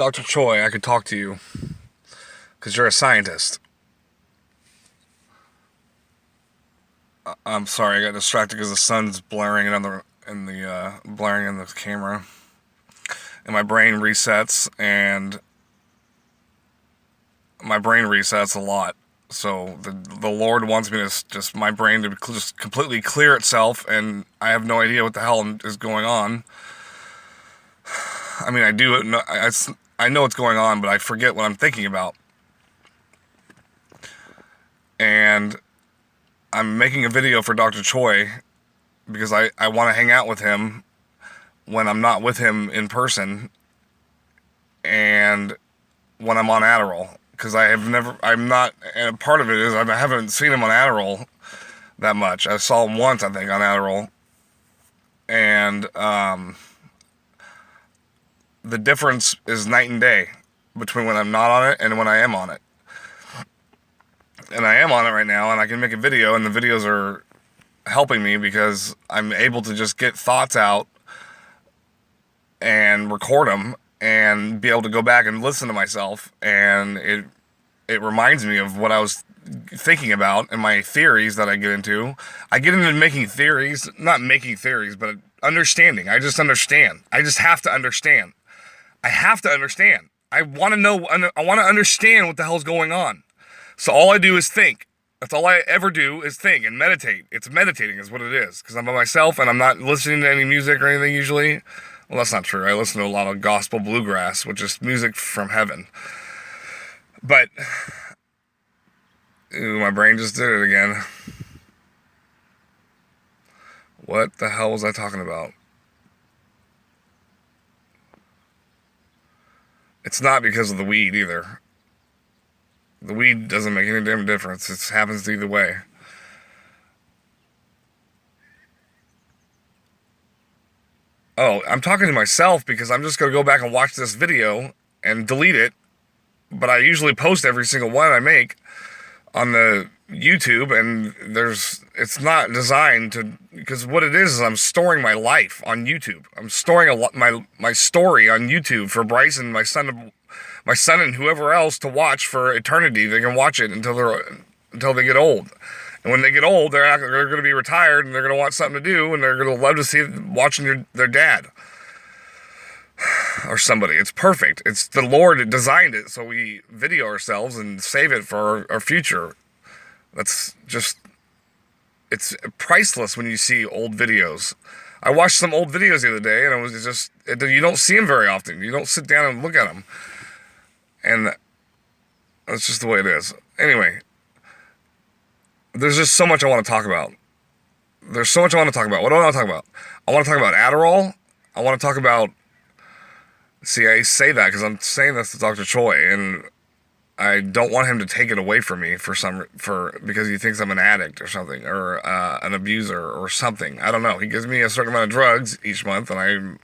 Dr. Choi, I could talk to you because you're a scientist. I'm sorry, I got distracted because the sun's blaring blaring in the camera, and my brain resets a lot. So the Lord wants me to just my brain to just completely clear itself, and I have no idea what the hell is going on. I mean, I do. I know what's going on, but I forget what I'm thinking about. And I'm making a video for Dr. Choi because I want to hang out with him when I'm not with him in person and when I'm on Adderall. Because I'm not, and part of it is I haven't seen him on Adderall that much. I saw him once, I think, on Adderall. And the difference is night and day between when I'm not on it and when I am on it. And I am on it right now, and I can make a video, and the videos are helping me because I'm able to just get thoughts out and record them and be able to go back and listen to myself, and it reminds me of what I was thinking about and my theories that I get into. I get into making theories, not making theories, but understanding. I just understand. I just have to understand. I have to understand. I want to know, I want to understand what the hell's going on. So all I do is think. That's all I ever do is think and meditate. It's meditating is what it is. Because I'm by myself and I'm not listening to any music or anything usually. Well, that's not true. I listen to a lot of gospel bluegrass, which is music from heaven. But, my brain just did it again. What the hell was I talking about? It's not because of the weed either. The weed doesn't make any damn difference. It happens either way. Oh, I'm talking to myself because I'm just going to go back and watch this video and delete it. But I usually post every single one I make on the YouTube, and it's not designed to, because what it is I'm storing my life on YouTube. I'm storing my story on YouTube for Bryce and my son and whoever else to watch for eternity. They can watch it until they get old. And when they get old, they're going to be retired, and they're going to want something to do, and they're going to love to see watching their dad or somebody. It's perfect. It's the Lord that designed it, so we video ourselves and save it for our future. That's just, it's priceless when you see old videos. I watched some old videos the other day, and it was just, you don't see them very often. You don't sit down and look at them. And that's just the way it is. Anyway, there's just so much I want to talk about. There's so much I want to talk about. What do I want to talk about? I want to talk about Adderall. I want to talk about, see, I say that because I'm saying this to Dr. Choi, and I don't want him to take it away from me because he thinks I'm an addict or something, or an abuser or something. I don't know. He gives me a certain amount of drugs each month, and I'm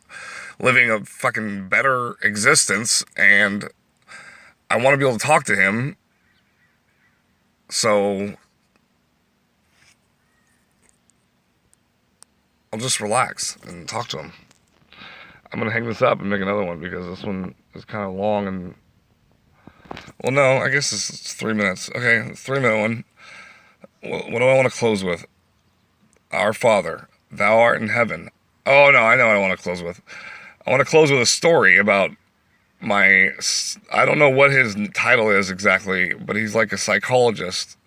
living a fucking better existence, and I want to be able to talk to him. So I'll just relax and talk to him. I'm going to hang this up and make another one because this one is kind of long and, well, no, I guess it's 3 minutes. Okay, 3-minute one. What do I want to close with? Our Father, thou art in heaven. Oh, no, I know what I want to close with. I want to close with a story about I don't know what his title is exactly, but he's like a psychologist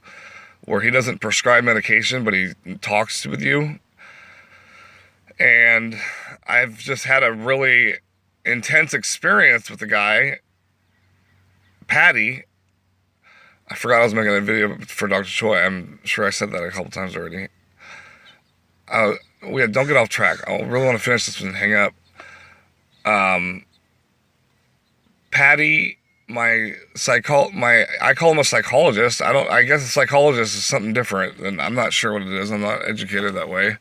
where he doesn't prescribe medication, but he talks with you. And I've just had a really intense experience with the guy, Patty. I forgot I was making a video for Dr. Choi. I'm sure I said that a couple times already. Don't get off track. I really want to finish this and hang up. Patty, I call him a psychologist. I guess a psychologist is something different, and I'm not sure what it is. I'm not educated that way.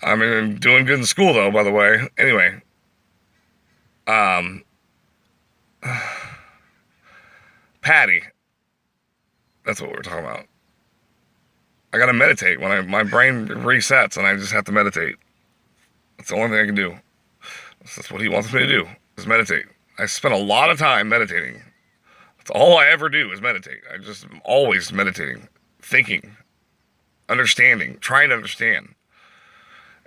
I mean, I'm doing good in school, though, by the way. Anyway. Patty. That's what we're talking about. I gotta meditate when my brain resets, and I just have to meditate. That's the only thing I can do. That's what he wants me to do, is meditate. I spent a lot of time meditating. That's all I ever do is meditate. I just am always meditating, thinking, understanding, trying to understand.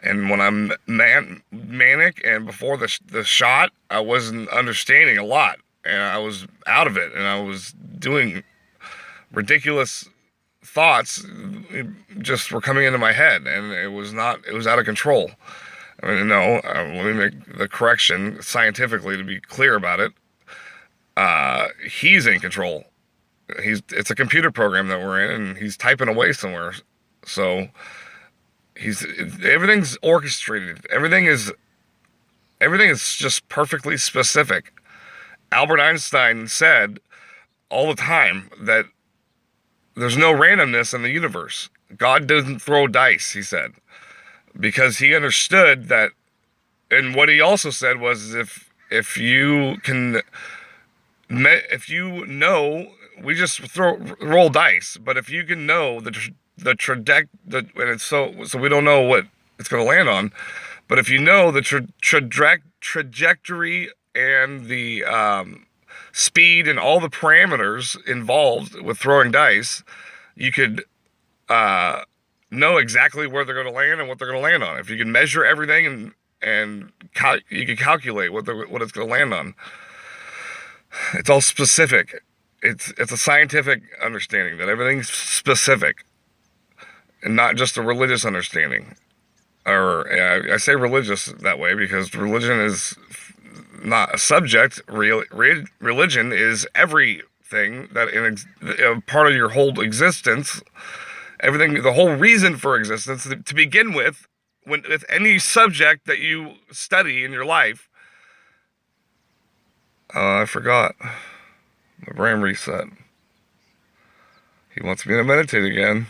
And when I'm manic and before the shot, I wasn't understanding a lot, and I was out of it, and I was doing ridiculous thoughts just were coming into my head, and it was not. It was out of control. I mean, no. Let me make the correction scientifically to be clear about it. He's in control. It's a computer program that we're in, and he's typing away somewhere. So everything's orchestrated. Everything is just perfectly specific. Albert Einstein said all the time that there's no randomness in the universe. God doesn't throw dice, he said, because he understood that. And what he also said was, if you can, if you know, we just roll dice, but if you can know the and it's so we don't know what it's going to land on, but if you know the trajectory and the speed and all the parameters involved with throwing dice, you could know exactly where they're going to land and what they're going to land on. If you can measure everything and you can calculate what it's going to land on. It's all specific. It's a scientific understanding that everything's specific, and not just a religious understanding. Or I say religious that way because religion is not a subject. Religion is everything that part of your whole existence. Everything, the whole reason for existence to begin with any subject that you study in your life. I forgot. My brain reset. He wants me to meditate again.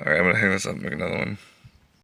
Alright, I'm gonna hang this up and make another one.